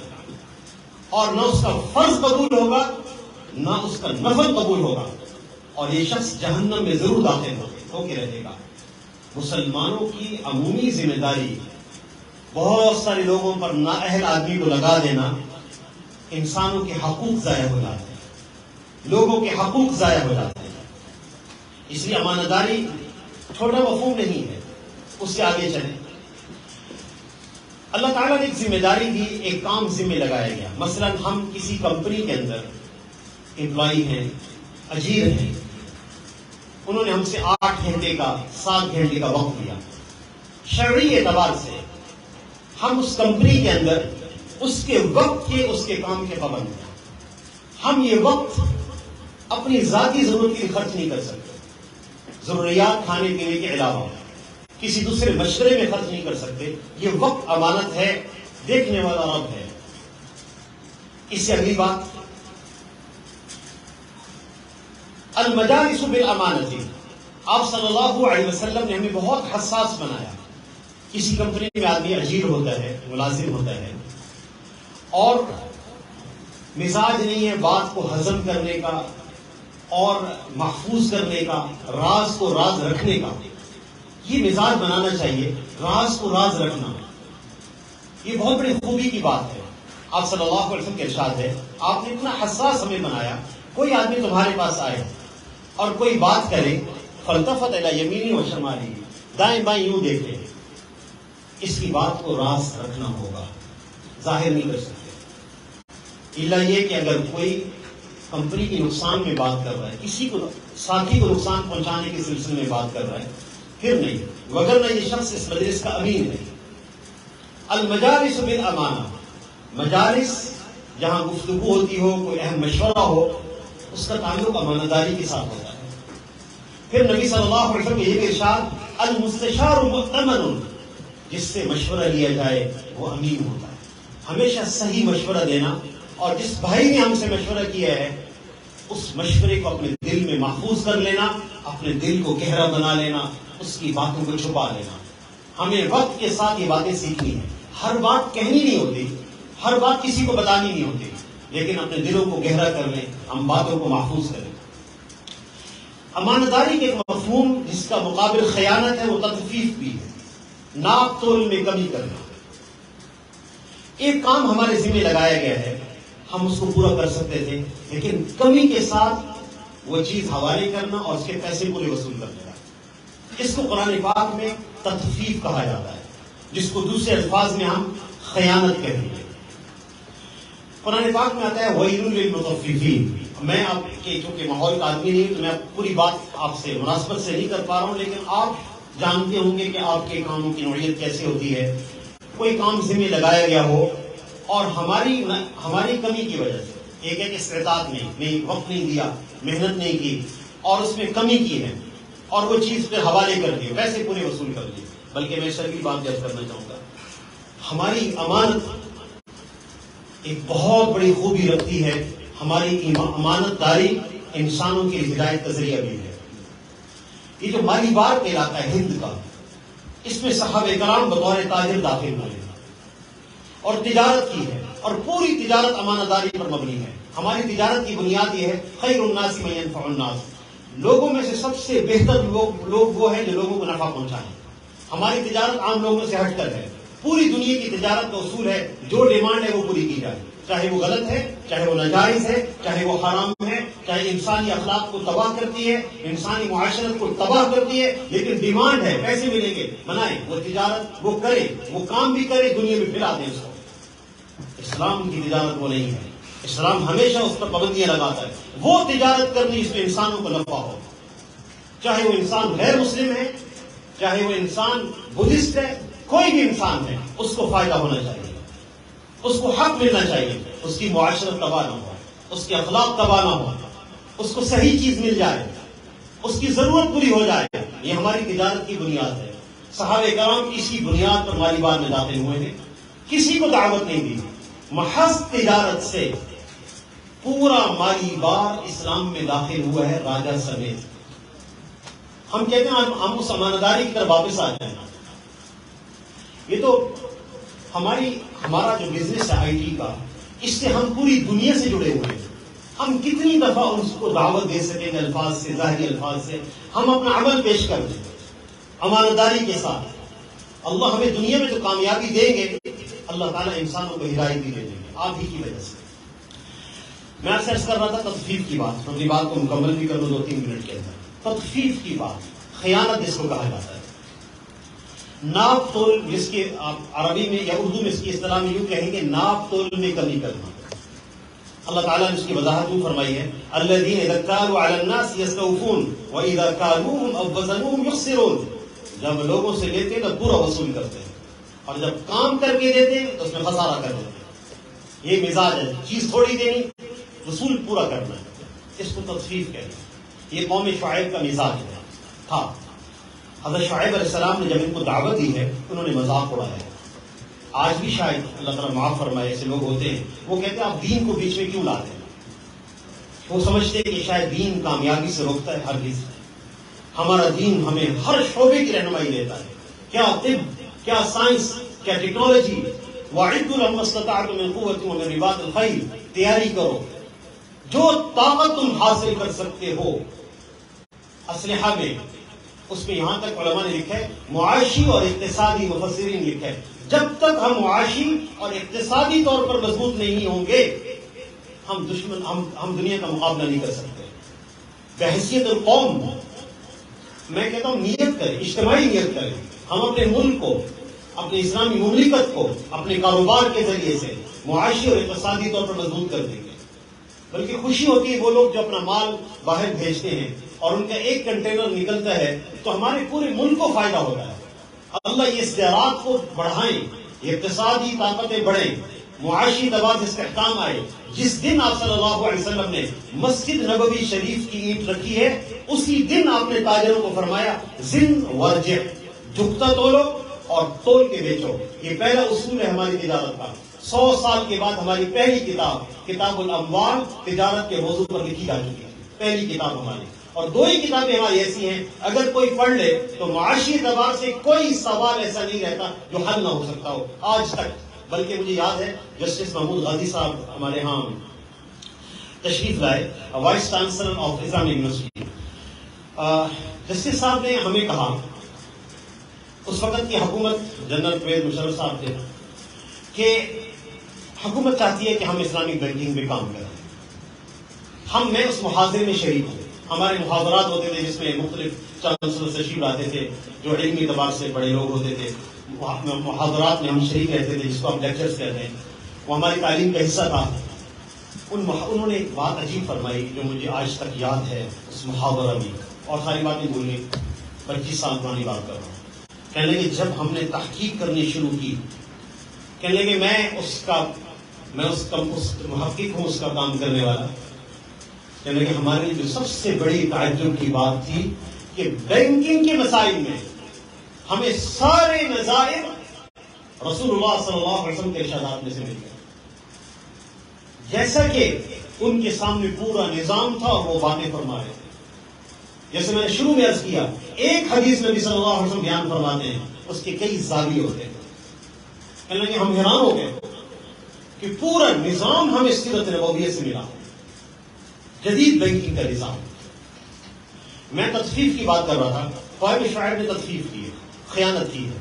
اور نہ اس کا فرض قبول ہوگا نہ اس کا نفل قبول ہوگا، اور یہ شخص جہنم میں ضرور داخل ہو کے رہے گا۔ مسلمانوں کی عمومی ذمہ داری بہت سارے لوگوں پر نااہل آدمی کو لگا دینا، انسانوں کے حقوق ضائع ہو جاتے ہیں، لوگوں کے حقوق ضائع ہو جاتے ہیں۔ اس لیے امانت داری چھوٹا مفہوم نہیں ہے، اس سے آگے چلیں۔ اللہ تعالیٰ نے ایک ذمہ داری دی، ایک کام ذمہ لگایا گیا۔ مثلا ہم کسی کمپنی کے اندر امپلائی ہیں، اجیر ہیں، انہوں نے ہم سے 8 گھنٹے کا 7 گھنٹے کا وقت لیا، شرعی اعتبار سے ہم اس کمپنی کے اندر اس کے وقت کے، اس کے کام کے پابند ہیں۔ ہم یہ وقت اپنی ذاتی ضرورت کے لیے خرچ نہیں کر سکتے، ضروریات کھانے پینے کے علاوہ کسی دوسرے مشورے میں خرچ نہیں کر سکتے۔ یہ وقت امانت ہے، دیکھنے والا رب ہے۔ اس سے اگلی بات، المجالس بالامانت، آپ صلی اللہ علیہ وسلم نے ہمیں بہت حساس بنایا۔ کسی کمپنی میں آدمی اجیر ہوتا ہے، ملازم ہوتا ہے، اور مزاج نہیں ہے بات کو ہضم کرنے کا اور محفوظ کرنے کا، راز کو راز رکھنے کا۔ یہ مزاج بنانا چاہیے، راز کو راز رکھنا، یہ بہت بڑی خوبی کی بات ہے۔ آپ صلی اللہ علیہ وسلم کے ارشاد ہے، آپ نے اتنا حساس ہمیں بنایا، کوئی آدمی تمہارے پاس آئے اور کوئی بات کرے، فالتفت الی یمینی و شمالی، دائیں بائیں یوں دیکھے، اس کی بات کو راز رکھنا ہوگا، ظاہر نہیں کر سکتے، الا یہ کہ اگر کوئی کمپنی کے نقصان میں بات کر رہا ہے، کسی کو ساتھی کو نقصان پہنچانے کے سلسلے میں بات کر رہا ہے، پھر نہیں، وگرنہ یہ شخص اس مجلس کا امین ہے۔ المجالس بالامانہ، مجالس جہاں گفتگو ہوتی ہو، کوئی اہم مشورہ ہو، اس کا تعلق امانت داری کے ساتھ ہوتا ہے۔ پھر نبی صلی اللہ علیہ وسلم کے یہ ارشاد، المستشار مؤتمن، جس سے مشورہ لیا جائے وہ امین ہوتا ہے۔ ہمیشہ صحیح مشورہ دینا، اور جس بھائی نے ہم سے مشورہ کیا ہے اس مشورے کو اپنے دل میں محفوظ کر لینا، اپنے دل کو گہرا بنا لینا، اس کی باتوں کو چھپا لینا۔ ہمیں وقت کے ساتھ یہ باتیں سیکھنی ہیں، ہر بات کہنی نہیں ہوتی، ہر بات کسی کو بتانی نہیں ہوتی، لیکن اپنے دلوں کو گہرا کر لیں، ہم باتوں کو محفوظ کریں۔ امانت داری کے ایک مفہوم جس کا مقابل خیانت ہے، وہ تطفیف بھی ہے، ناپ تول میں کمی کرنا۔ ایک کام ہمارے ذمہ لگایا گیا ہے، ہم اس کو پورا کر سکتے تھے، لیکن کمی کے ساتھ وہ چیز حوالے کرنا اور اس کے پیسے پورے وصول کر لینا، اس کو قرآن پاک میں تطفیف کہا جاتا ہے، جس کو دوسرے الفاظ میں ہم خیانت کہیں گے۔ قرآن پاک میں آتا ہے وَيْلٌ لِّلْمُطَفِّفِينَ۔ میں آپ کے چونکہ ماحول کا آدمی نہیں تو میں پوری بات آپ سے مناسبت سے نہیں کر پا رہا ہوں، لیکن آپ جانتے ہوں گے کہ آپ کے کاموں کی نوعیت کیسے ہوتی ہے۔ کوئی کام ذمہ لگایا گیا ہو اور ہماری کمی کی وجہ سے، ایک ایک استطاعت نہیں، وقت نہیں دیا، محنت نہیں کی اور اس میں کمی کی ہے اور وہ چیز پہ حوالے کر دیے، ویسے پورے وصول کر دیے۔ بلکہ میں شرعی بات یاد کرنا چاہوں گا، ہماری امانت ایک بہت بڑی خوبی رکھتی ہے، ہماری امانت داری انسانوں کی ہدایت کا ذریعہ بھی ہے۔ یہ جو مالیبار کا علاقہ ہے ہند کا، اس میں صحابہ کرام بطور تاجر داخل ہوئے اور تجارت کی ہے، اور پوری تجارت امانت داری پر مبنی ہے۔ ہماری تجارت کی بنیاد یہ ہے خیر الناس من ينفع الناس، لوگوں میں سے سب سے بہتر لوگ وہ ہیں جو لوگوں کو نفع پہنچائیں. ہماری تجارت عام لوگوں سے ہٹ کر ہے. پوری دنیا کی تجارت کا اصول ہے جو ڈیمانڈ ہے وہ پوری کی جائے، چاہے وہ غلط ہے، چاہے وہ ناجائز ہے، چاہے وہ حرام ہے، چاہے انسانی اخلاق کو تباہ کرتی ہے، انسانی معاشرت کو تباہ کرتی ہے، لیکن ڈیمانڈ ہے، پیسے ملیں گے، بنائیں. وہ تجارت وہ کرے، وہ کام بھی کرے، دنیا میں پھیلا دیں اس کو. اسلام کی تجارت وہ نہیں ہے. اسلام ہمیشہ اس پر پابندیاں لگاتا ہے. وہ تجارت کرنی جس میں انسانوں کو نفع ہو، چاہے وہ انسان غیر مسلم ہے، چاہے وہ انسان بدھسٹ ہے، کوئی بھی انسان ہے، اس کو فائدہ ہونا چاہیے، اس کو حق ملنا چاہیے، اس کی معاشرت تباہ نہ ہو، اس کے اخلاق تباہ نہ ہو، اس کو صحیح چیز مل جائے، اس کی ضرورت پوری ہو جائے. یہ ہماری تجارت کی بنیاد ہے. صحابہ کرام اسی بنیاد پر مالی بار میں داخل ہوئے ہیں. کسی کو دعوت نہیں دی. محض تجارت سے پورا مالی بار اسلام میں داخل ہوا ہے، راجا سمیت. ہم کہتے ہیں ہم اس امانتداری کی طرف واپس آ جائیں. یہ تو ہمارا جو بزنس ہے آئی ٹی کا، اس سے ہم پوری دنیا سے جڑے ہوئے ہیں. ہم کتنی دفعہ اس کو دعوت دے سکیں گے الفاظ سے، ظاہری الفاظ سے. ہم اپنا عمل پیش کر دیں امانتداری کے ساتھ. اللہ ہمیں دنیا میں جو کامیابی دیں گے، اللہ تعالیٰ انسانوں کو ہدایت بھی دے دیں گے آپ ہی کی وجہ سے. میں آپ سے عرض کر رہا تھا تطفیف کی بات. اپنی بات کو مکمل بھی کر لوں 2-3 منٹ کے اندر. تطفیف کی بات، خیانت جس کو کہا جاتا ہے. ناپ تول، جس کے آپ عربی میں یا اردو میں اس کی اصطلاح میں یوں کہیں گے ناپ تول میں کمی کرنا. اللہ تعالیٰ نے اس کی وضاحت یوں فرمائی ہے، الذین اذا اکتالوا علی الناس یستوفون واذا کالوهم او وزنوهم یخسرون. جب لوگوں سے لیتے ہیں تو پورا وصول کرتے ہیں، اور جب کام کر کے دیتے ہیں تو اس میں خسارہ کر دیتے ہیں. یہ مزاج ہے، چیز تھوڑی دینی، وصول پورا کرنا ہے. اس کو تطفیف کہتے ہیں. یہ قوم شعیب کا مزاج تھا. حضرت شعیب علیہ السلام نے جب ان کو دعوت دی ہے، انہوں نے مذاق اڑایا ہے. آج بھی شاید اللہ تعالیٰ معاف فرمائے ایسے لوگ ہوتے ہیں، وہ کہتے ہیں آپ دین کو بیچ میں کیوں لاتے ہیں؟ وہ سمجھتے ہیں کہ شاید دین کامیابی سے روکتا ہے. ہرگز. ہمارا دین ہمیں ہر شعبے کی رہنمائی دیتا ہے. کیا طب، کیا سائنس، کیا ٹیکنالوجی. وَأَعِدُّوا لَهُمْ مَا اسْتَطَعْتُم مِّن قُوَّةٍ وَمِن رِّبَاطِ الْخَيْلِ. تیاری کرو، جو طاقت تم حاصل کر سکتے ہو اسلحہ میں. اس میں یہاں تک علماء نے لکھا ہے، معاشی اور اقتصادی مفسرین لکھا ہے، جب تک ہم معاشی اور اقتصادی طور پر مضبوط نہیں ہوں گے، ہم دنیا کا مقابلہ نہیں کر سکتے. بحیثیت القوم میں کہتا ہوں نیت کریں، اجتماعی نیت کریں. ہم اپنے ملک کو، اپنے اسلامی مملکت کو اپنے کاروبار کے ذریعے سے معاشی اور اقتصادی طور پر مضبوط کر دیں گے. بلکہ خوشی ہوتی ہے وہ لوگ جو اپنا مال باہر بھیجتے ہیں اور ان کا ایک کنٹینر نکلتا ہے تو ہمارے پورے ملک کو فائدہ ہوتا ہے. اللہ یہ زراعت کو بڑھائیں، یہ اقتصادی طاقتیں بڑھیں، معاشی دباؤ استحکام آئے. جس دن آپ صلی اللہ علیہ وسلم نے مسجد نبوی شریف کی اینٹ رکھی ہے، اسی دن آپ نے تاجروں کو فرمایا زن ورجع، جھکتا تولو اور تول کے بیچو. یہ پہلا اصول ہے ہماری تجارت کا. 100 سال کے بعد ہماری پہلی کتاب الاموال تجارت کے موضوع پر لکھی جا چکی ہے. پہلی کتاب ہماری. اور 2 ہی کتابیں ہماری ایسی ہیں اگر کوئی پڑھ لے تو معاشی اعتبار سے کوئی سوال ایسا نہیں رہتا جو حل نہ ہو سکتا ہو آج تک. بلکہ مجھے یاد ہے جسٹس محمود غازی صاحب ہمارے ہاں تشریف لائے، vice chancellor of Islamic university. Justice صاحب نے ہمیں کہا، اس وقت کی حکومت جنرل پرویز مشرف صاحب تھے، کہ حکومت چاہتی ہے کہ ہم اسلامک بینکنگ میں کام کریں. میں اس محاضرے میں شریک ہوں. ہمارے محاضرات ہوتے تھے جس میں مختلف چانسلر تشریف لاتے تھے جو علمی اعتبار سے بڑے لوگ ہوتے تھے. محاضرات میں ہم شریک رہتے تھے جس کو ہم لیکچرز کہتے ہیں. وہ ہماری تعلیم کا حصہ تھا. انہوں نے ایک بات عجیب فرمائی جو مجھے آج تک یاد ہے اس محاورہ میں، اور ساری باتیں بھول گئی. 25 سال پرانی بات کر رہا ہوں. کہنے لگے جب ہم نے تحقیق کرنی شروع کی، کہنے لگے میں اس محقق ہوں، اس کا کام کرنے والا. کہنے لگے ہمارے لیے جو سب سے بڑی تعجب کی بات تھی کہ بینکنگ کے مسائل میں ہمیں سارے نظائر رسول اللہ صلی اللہ علیہ وسلم کے ارشادات میں سے مل گئے. جیسا کہ ان کے سامنے پورا نظام تھا اور وہ باتیں فرما رہے تھے. جیسے میں نے شروع میں عرض کیا، ایک حدیث نبی صلی اللہ علیہ وسلم بیان فرماتے ہیں، اس کے کئی زاویے ہوتے ہیں. کہنے لگے ہم حیران ہو گئے کہ پورا نظام ہمیں سیرت نبویہ سے ملا، جدید بینکنگ کا نظام. میں تطفیف کی بات کر رہا تھا. قوم شعیب نے تطفیف کی ہے, خیانت کی ہے.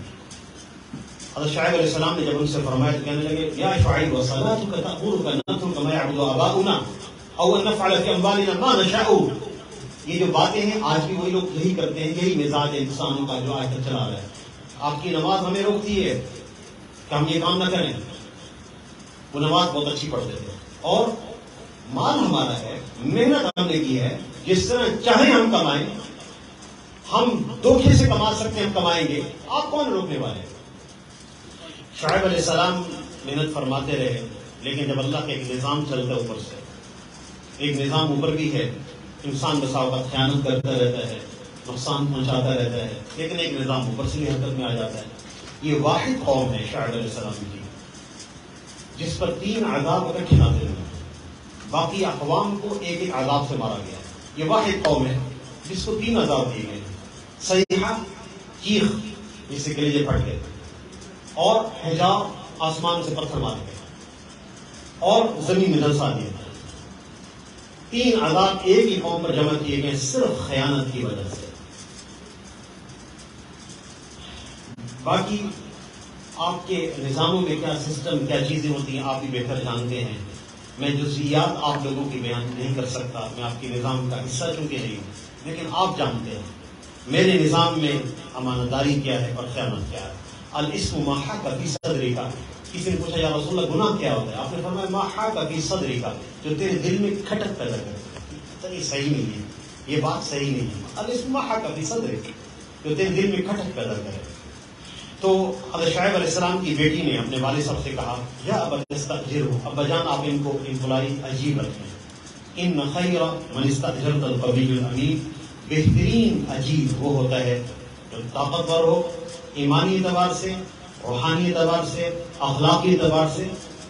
حضرت شعیب علیہ السلام نے جب ان سے فرمایا تو کہنے لگے یا شعیب وصلاتک تأمرک ان نترک ما یعبد آباؤنا او ان نفعل فی اموالنا ما نشاء. یہ جو باتیں ہیں آج بھی وہی لوگ یہی کرتے ہیں, یہی مزاج ہے انسانوں کا جو آج تک چلا رہا ہے. آپ کی نماز ہمیں روکتی ہے کہ ہم یہ کام نہ کریں. وہ نماز بہت اچھی پڑھتے تھے, اور مال ہمارا ہے, محنت ہم نے کی ہے, جس طرح چاہیں ہم کمائیں, ہم دھوکے سے کما سکتے ہیں, ہم کمائیں گے. آپ کون روکنے والے؟ شعیب علیہ السلام محنت فرماتے رہے, لیکن جب اللہ کا ایک نظام چلتا ہے اوپر سے, ایک نظام اوپر بھی ہے, انسان بسا اوقات خیانت کرتا رہتا ہے, نقصان پہنچاتا رہتا ہے, لیکن ایک نظام اوپر سے بھی حرکت میں آ جاتا ہے. یہ واحد قوم ہے شعیب علیہ السلام کی جس پر 3 عذاب اکٹھے نازل ہوئے, باقی اقوام کو ایک ایک عذاب سے مارا گیا. یہ واحد قوم ہے جس کو 3 عذاب دیے گئے, صیحہ چیخ جس سے کلیجے پھٹ گئے, اور حجاب آسمان سے پتھر مارے گئے, اور زمین میں جلسہ دیا. 3 عذاب ایک ہی قوم پر جمع کیے گئے صرف خیانت کی وجہ سے. باقی آپ کے نظاموں میں کیا سسٹم, کیا چیزیں ہوتی ہیں آپ بھی بہتر جانتے ہیں. میں جزئیات آپ لوگوں کی بیان نہیں کر سکتا, میں آپ کے نظام کا حصہ چونکہ نہیں ہوں, لیکن آپ جانتے ہیں میرے نظام میں امانت داری کیا ہے اور خیانت کیا ہے. الاسم ما حاک فی صدری کا. کسی نے پوچھا یا رسول اللہ گناہ کیا ہوتا ہے؟ آپ نے فرمایا ما حاک فی صدری کا, جو تیرے دل میں کھٹک پیدا کرے. یہ صحیح نہیں ہے, یہ بات صحیح نہیں ہے. الاسم ما حاک فی صدری, جو تیرے دل میں کھٹک پیدا کرے. تو حضرت شعیب علیہ السلام کی بیٹی نے اپنے والد صاحب سے کہا یا ابا استاجرہ, ابا جان آپ ان کو امپلائی عجیب رکھیں. ان خیر من استاجرت القوی الامین, بہترین عجیب وہ ہوتا ہے جو طاقتور ہو, ایمانی اعتبار سے, روحانی اعتبار سے, اخلاقی اعتبار سے,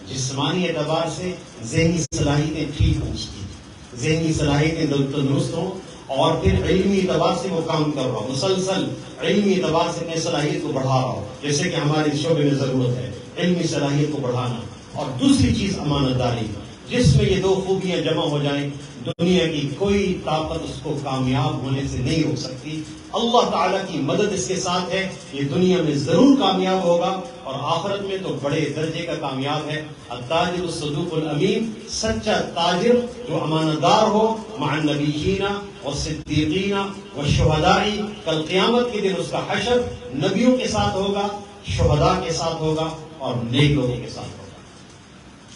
جسمانی اعتبار سے, ذہنی صلاحیتیں ٹھیک ہوں, اس کی ذہنی صلاحیتیں تندرست ہوں, اور پھر علمی اعتبار سے وہ کام کر رہا ہو, مسلسل علمی اعتبار سے اپنی صلاحیت کو بڑھا رہا ہو, جیسے کہ ہماری شعبے میں ضرورت ہے علمی صلاحیت کو بڑھانا. اور دوسری چیز امانت داری, جس میں یہ 2 خوبیاں جمع ہو جائیں دنیا کی کوئی طاقت اس کو کامیاب ہونے سے نہیں روک سکتی. اللہ تعالیٰ کی مدد اس کے ساتھ ہے, یہ دنیا میں ضرور کامیاب ہوگا, اور آخرت میں تو بڑے درجے کا کامیاب ہے. التاجر الصدوق الامین, سچا تاجر جو امانت دار ہو, مع النبیین والصدیقین والشہداء, کل قیامت کے دن اس کا حشر نبیوں کے ساتھ ہوگا, شہداء کے ساتھ ہوگا, اور نیک لوگوں کے ساتھ ہوگا.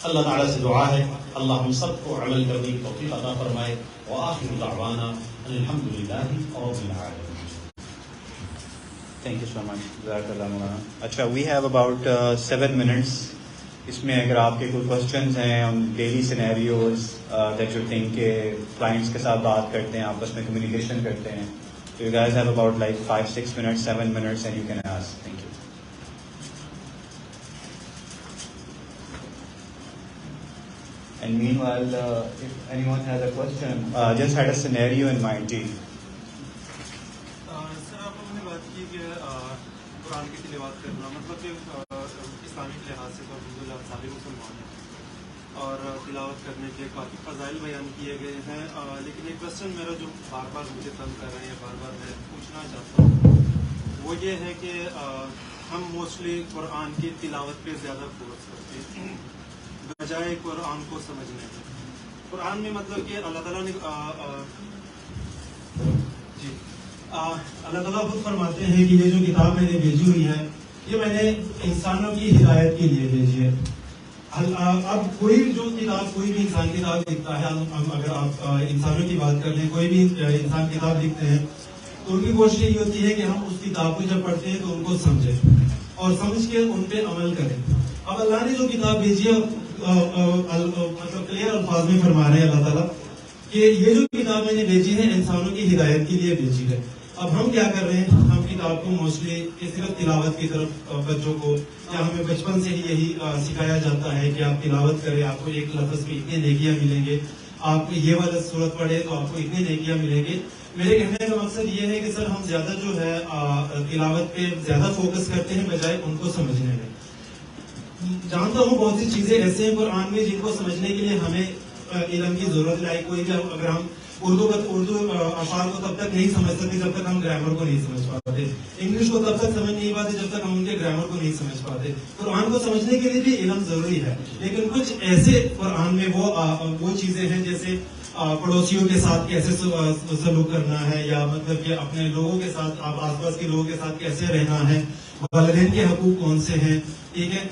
اللہ تعالیٰ سے دعا ہے اللہ ہم سب کو عمل کرنے کی توفیق عطا فرمائے. وآخر دعوانا الحمدللہ رب العالمین. Thank you so much. جزاک اللہ مولانا. اچھا, we have about 7 minutes. اس میں اگر آپ کے کوئی questions ہیں on daily scenarios that you think کہ clients کے ساتھ بات کرتے ہیں, آپس میں communication کرتے ہیں, so you guys have about like 5-6 minutes, 7 minutes and you can ask. Thank you. And meanwhile, if anyone has a question, just had a scenario in mind. Ji. سر, آپ لوگوں نے بات کی کہ قرآن کی تلاوت کرنا, مطلب کہ اسلامی لحاظ سے تو الحمدللہ سارے مسلمان ہیں اور تلاوت کرنے کے کافی فضائل بیان کیے گئے ہیں, لیکن ایک کوشچن میرا جو بار بار مجھے تنگ کر رہے ہیں, بار بار میں پوچھنا چاہتا ہوں, وہ یہ ہے کہ ہم موسٹلی قرآن کی تلاوت پہ زیادہ فوکس کرتے ہیں بجائے قرآن کو سمجھنے میں. قرآن میں مطلب کہ اللہ تعالیٰ نے اللہ تعالیٰ خود فرماتے ہیں کہ یہ جو کتاب میں نے بھیجی ہوئی ہے یہ میں نے انسانوں کی ہدایت کے لیے بھیجی ہے. اب کوئی بھی جو کتاب, کوئی بھی انسان کتاب لکھتا ہے, اگر آپ انسانوں کی بات کر لیں, کوئی بھی انسان کتاب لکھتے ہیں تو ان کی کوشش یہ ہوتی ہے کہ ہم اس کتاب کو جب پڑھتے ہیں تو ان کو سمجھیں اور سمجھ کے ان پہ عمل کریں. اب اللہ نے جو کتاب بھیجی ہے مطلب کلیئر الفاظ میں فرما رہے ہیں اللہ تعالیٰ کہ یہ جو کتاب میں نے بھیجی ہے انسانوں کی ہدایت کے لیے بھیجی ہے. اب ہم کیا کر رہے ہیں, ہم کتاب کو موسٹلی صرف تلاوت کی طرف بچوں کو, یا ہمیں بچپن سے ہی یہی سکھایا جاتا ہے کہ آپ تلاوت کریں, آپ کو ایک لفظ میں اتنے نیکیاں ملیں گے, آپ یہ والا سورت پڑھے تو آپ کو اتنے نیکیاں ملیں گے. میرے کہنے کا مقصد یہ ہے کہ سر ہم زیادہ جو ہے تلاوت پہ زیادہ فوکس کرتے ہیں بجائے ان کو سمجھنے میں. جانتا ہوں بہت سی چیزیں ایسے ہیں قرآن میں جن کو سمجھنے کے لیے ہمیں علم کی ضرورت ہے. کوئی بھی اگر ہم اردو اشعار کو تب تک نہیں سمجھ سکتے جب تک ہم گرامر کو نہیں سمجھ پاتے, انگلش کو تب تک سمجھ نہیں پاتے جب تک ہم ان کے گرامر کو نہیں سمجھ پاتے. قرآن کو سمجھنے کے لیے بھی علم ضروری ہے, لیکن کچھ ایسے قرآن میں وہ چیزیں ہیں جیسے پڑوسیوں کے ساتھ کیسے سلوک کرنا ہے, یا مطلب کہ اپنے لوگوں کے ساتھ, آس پاس کے لوگوں کے ساتھ کیسے رہنا ہے, والدین کے حقوق کون سے ہیں, ٹھیک ہے,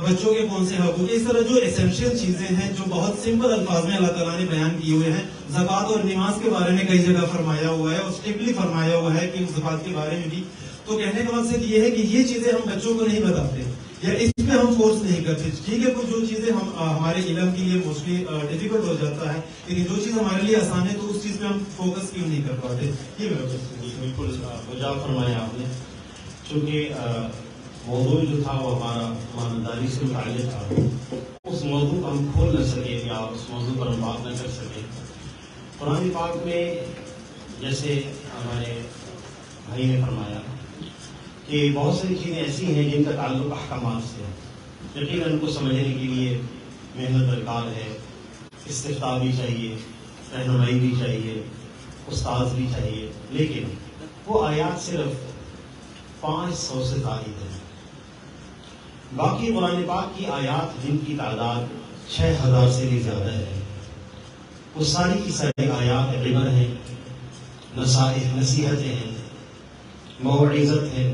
بچوں کے کون سے حقوق, اس طرح جو ایسینشیل چیزیں ہیں جو بہت سمپل الفاظ میں اللہ تعالیٰ نے بیان کیے ہوئے ہیں. زکوٰۃ اور نماز کے بارے میں کئی جگہ فرمایا ہوا ہے, اور اسٹرکٹلی فرمایا ہوا ہے کہ زکوٰۃ کے بارے میں بھی. تو کہنے کا مقصد یہ ہے کہ یہ چیزیں ہم بچوں کو نہیں بتاتے یا اس پہ ہم فورس نہیں کرتے. ٹھیک ہے, کچھ جو چیزیں ہمارے علم کے لیے موسٹلی ڈیفیکلٹ ہو جاتا ہے, لیکن جو چیز ہمارے لیے آسان ہے تو اس چیز پہ ہم فوکس کیوں نہیں کر پاتے. یہ بالکل وجہ فرمایا آپ نے. چونکہ موضوع جو تھا وہ ہمارا ایمانداری سے متعلق تھا, اس موضوع کو ہم کھول نہ سکے یا اس موضوع پر ہم بات نہ کر سکے. قرآن پاک میں جیسے ہمارے بھائی نے فرمایا کہ بہت ساری چیزیں ایسی ہیں جن کا تعلق احکامات سے ہے. یقیناً ان کو سمجھنے کے لیے محنت درکار ہے, استفتاء بھی چاہیے, رہنمائی بھی چاہیے, استاذ بھی چاہیے, لیکن وہ آیات صرف 500 سے زائد ہیں. باقی قرآن پاک کی آیات جن کی تعداد 6000 سے بھی زیادہ ہے, وہ ساری کی ساری آیات عبر ہیں, نصیحتیں ہیں, موعظت ہے,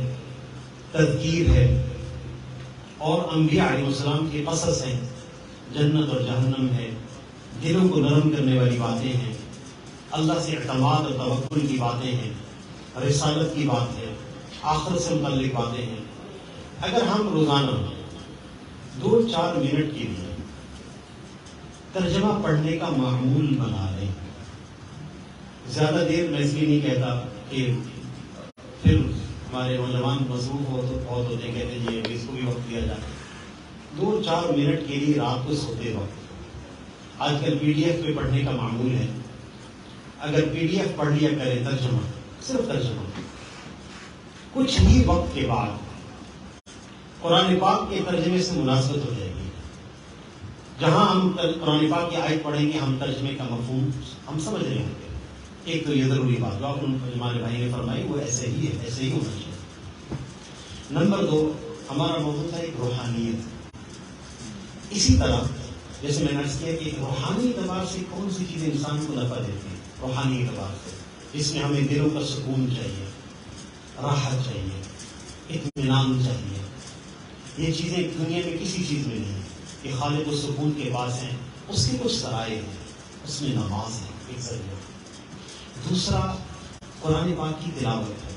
تذکیر ہے, اور انبیاء علیہ السلام کے قصص ہیں, جنت اور جہنم ہے, دلوں کو نرم کرنے والی باتیں ہیں, اللہ سے اعتماد اور توکل کی باتیں ہیں, رسالت کی بات ہے, آخرت سے متعلق باتیں ہیں. اگر ہم روزانہ 2-4 منٹ کے لیے ترجمہ پڑھنے کا معمول بنا لیں, زیادہ دیر میں اس لیے نہیں کہتا کہ پھر ہمارے نوجوان مصروف بہت ہوتے کہتے ہیں جی اس کو بھی وقت دیا جائے. 2-4 منٹ کے لیے رات کو سوتے وقت آج کل PDF پہ پڑھنے کا معمول ہے, اگر PDF پڑھ لیا کریں ترجمہ, صرف ترجمہ, کچھ ہی وقت کے بعد قرآن پاک کے ترجمے سے مناسبت ہو جائے گی. جہاں ہم قرآن پاک کی آیت پڑھیں گے ہم ترجمے کا مفہوم ہم سمجھ رہے ہوں گے. ایک تو یہ ضروری بات جو آپ ہمارے بھائی نے فرمائی وہ ایسے ہی ہے, ایسے ہی ہونا چاہیے. نمبر 2, ہمارا موضوع تھا ایک روحانیت. اسی طرح جیسے میں نے عرض کیا کہ روحانی اعتبار سے کون سی چیزیں انسان کو نفع دیتی ہیں, روحانی اعتبار سے جس میں ہمیں دلوں کا سکون چاہیے, راحت چاہیے, اطمینان چاہیے. یہ چیزیں دنیا میں کسی چیز میں نہیں کہ خالق و سکون کے پاس ہیں. اس کے کچھ ذرائع ہیں, اس میں نماز ہے ایک ذریعہ. دوسرا قرآن پاک کی تلاوت ہے.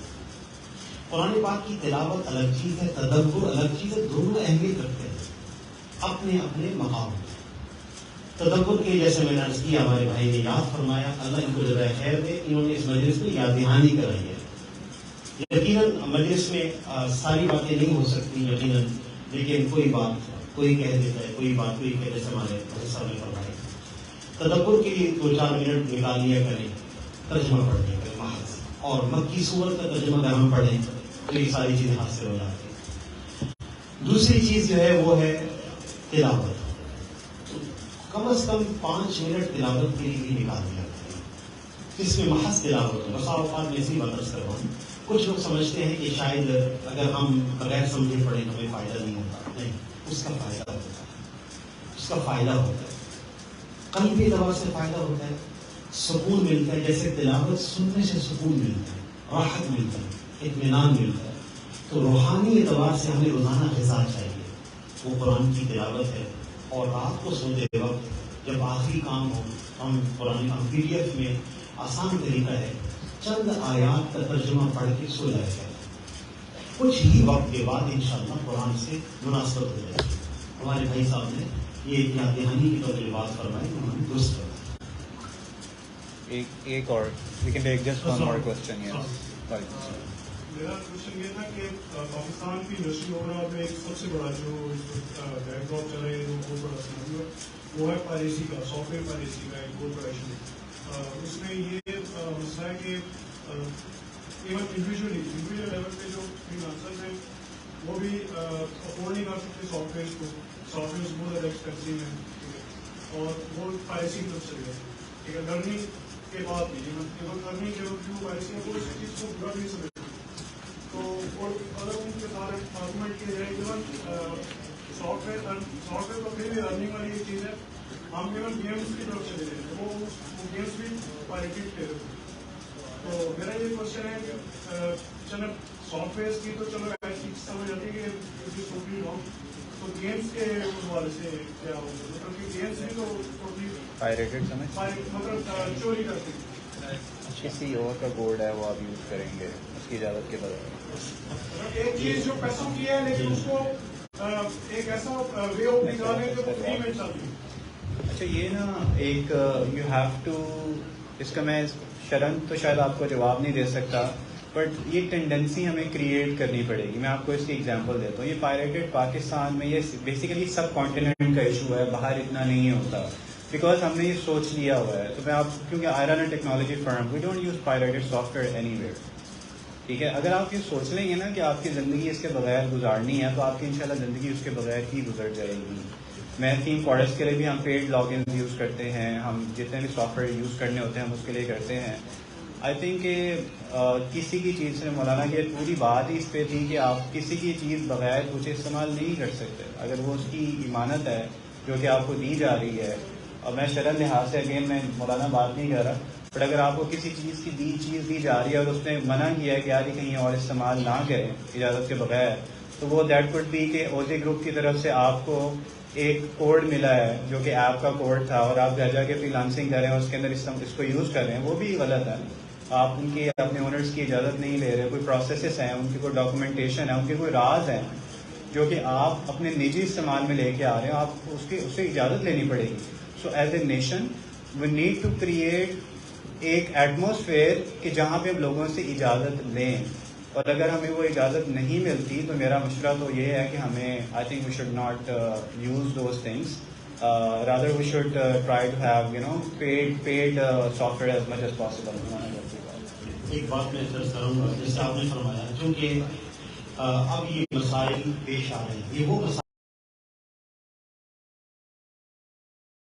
قرآن پاک کی تلاوت الگ چیز ہے, تدبر الگ چیز ہے, دونوں اہمیت رکھتے ہیں اپنے اپنے مقام. تدبر کے جیسے میں نے عرض کیا ہمارے بھائی نے یاد فرمایا, اللہ ان کو جزائے خیر دے, انہوں نے اس مجلس میں یاد دہانی کرائی ہے. یقیناً مجلس میں ساری باتیں نہیں ہو سکتی یقیناً, لیکن کوئی بات کوئی کہہ دیتا ہے, کوئی بات کوئی کہہ جیسے ہمارے صاحب نے فرمایا. تدبر کے لیے 2-4 منٹ نکال لیا کریں, ترجمہ پڑھنے کا محض, اور مکی سورت کا ترجمہ اگر ہم پڑھیں تو یہ ساری چیزیں حاصل ہو جاتی ہیں. دوسری چیز جو ہے وہ ہے تلاوت. کم از کم 5 منٹ تلاوت کے لیے بھی نکال دیا کریں, جس میں محض تلاوت ہو. بسا اوقات میں اسی بات کر رہا ہوں, کچھ لوگ سمجھتے ہیں کہ شاید اگر ہم بغیر سمجھے پڑھیں تو ہمیں فائدہ نہیں ہوتا. نہیں, اس کا فائدہ ہوتا ہے, اس کا فائدہ ہوتا ہے, قلبی اعتبار سے فائدہ ہوتا ہے, سکون ملتا ہے. جیسے تلاوت سننے سے سکون ملتا ہے, راحت ملتا ہے, اطمینان ملتا ہے. تو روحانی اعتبار سے ہمیں روزانہ غذا چاہیے, وہ قرآن کی تلاوت ہے. اور رات کو سوتے وقت جب آخری کام ہو, ہم قرآن PDF میں آسان طریقہ ہے, چند آیات کا ترجمہ پڑھ کے سو جائے گا. کچھ ہی وقت کے بعد انشاءاللہ قرآن سے مناسبت ہو جائے گی. ہمارے بھائی صاحب نے یہ یاد دہانی کی طور پر بات فرمائی, انہوں نے درست کرا. ایک اور we can take just one more question. میرا کوشچن یہ تھا کہ پاکستان کی انڈسٹری اوورآل میں ایک سب سے بڑا جو بیک ڈراپ چل رہا ہے, جو بہت بڑا سناریو ہے وہ ہے پائریسی کا, سافٹ ویئر پائریسی کا ایک بہت بڑا ایشو. اس میں یہ مسئلہ ہے کہ ایون انڈیویجول لیول پہ جو فریلانسرز ہیں وہ بھی افورڈ نہیں کر سکتے سافٹ ویئرس کو. سافٹ ویئرس بہت زیادہ ایکسپینسو ہیں اور وہ پائریسی کی طرف چلے گئے. ٹھیک ہے, لرننگ کے بعد بھی ایون ارننگ کے وقت جو پائریسی ہے وہ اس چیز کو برا نہیں سمجھتے. تو اور اگر ان کے سارے آرگومنٹ کیے جائے ایون سافٹ ویئر تو پھر بھی ارننگ والی ایک چیز ہے. ہم ایون گیمس کی طرف چلے جائیں وہ گیمس بھی پائریٹیڈ تھے. تو میرا یہ کوشچن ہے کہ چلو سافٹ ویئر کی تو چلو ایسی سمجھ آتی ہے کہ ٹوٹلی رانگ, تو گیمس کے حوالے سے کیا ہوگا, مطلب کہ گیمس بھی تو ٹوٹلی پائریٹڈ سمجھ مطلب چوری کرتے ہیں. کسی اور کا کوڈ ہے وہ آپ یوز کریں گے اس کی اجازت کے بغیر. ایک چیز جو پیسوں کی ہے لیکن اس کو ایک ایسا وے آف نکالیں کہ وہ فری میں چلتی ہے. اچھا یہ نا ایک یو ہیو ٹو, اس کا میں شرن تو شاید آپ کو جواب نہیں دے سکتا, بٹ یہ ٹینڈنسی ہمیں کریٹ کرنی پڑے گی. میں آپ کو اس کی ایگزامپل دیتا ہوں. یہ پائریٹڈ پاکستان میں یہ بیسیکلی سب کانٹیننٹ کا ایشو ہے, باہر اتنا نہیں ہوتا بیکاز ہم نے یہ سوچ لیا ہوا ہے. تو میں آپ کیونکہ I run a technology firm, we don't use pirated software anywhere. ٹھیک ہے, اگر آپ یہ سوچ لیں گے نا کہ آپ کی زندگی اس کے بغیر گزارنی ہے تو آپ کی انشاءاللہ زندگی اس کے بغیر ہی گزر جائے گی. میں تھیم کورس کے لیے بھی ہم پیڈ لاگ انز یوز کرتے ہیں, ہم جتنے بھی سافٹ ویئر یوز کرنے ہوتے ہیں ہم اس کے لیے کرتے ہیں. آئی تھنک کہ کسی کی چیز سے مولانا کی پوری بات ہی اس پہ تھی کہ آپ کسی کی چیز بغیر کچھ استعمال نہیں کر سکتے اگر وہ اس کی امانت ہے جو کہ آپ کو دی جا رہی ہے. اور میں شرعن لحاظ سے اگین میں مولانا بات نہیں کر رہا, بٹ اگر آپ کو کسی چیز کی چیز دی جا رہی ہے اور اس نے منع کیا ہے کہ یار کہیں اور استعمال نہ کریں اجازت کے بغیر, تو وہ دیٹ کوڈ بی کہ اوزے گروپ کی طرف سے آپ کو ایک کوڈ ملا ہے جو کہ ایپ کا کوڈ تھا اور آپ گھر جا کے فری لانسنگ کریں اور اس کے اندر اس کو یوز کر رہے ہیں, وہ بھی غلط ہے. آپ ان کی اپنے اونرز کی اجازت نہیں لے رہے, کوئی پروسیسز ہیں, ان کی کوئی ڈاکومنٹیشن ہے, ان کے کوئی راز ہیں جو کہ آپ اپنے نجی استعمال میں لے کے آ رہے ہیں, آپ اس سے اجازت لینی پڑے گی. So as a nation we need to create ایک ایٹماسفیئر کہ جہاں پہ ہم لوگوں سے اجازت لیں, اور اگر ہمیں وہ اجازت نہیں ملتی تو میرا مشورہ تو یہ ہے کہ ہمیں I think we should not use those things, rather we should try to have paid software as much as possible. ایک بات میں سر کروں گا, جیسے آپ نے فرمایا چونکہ اب یہ مسائل پیش آ رہے ہیں, یہ وہ مسائل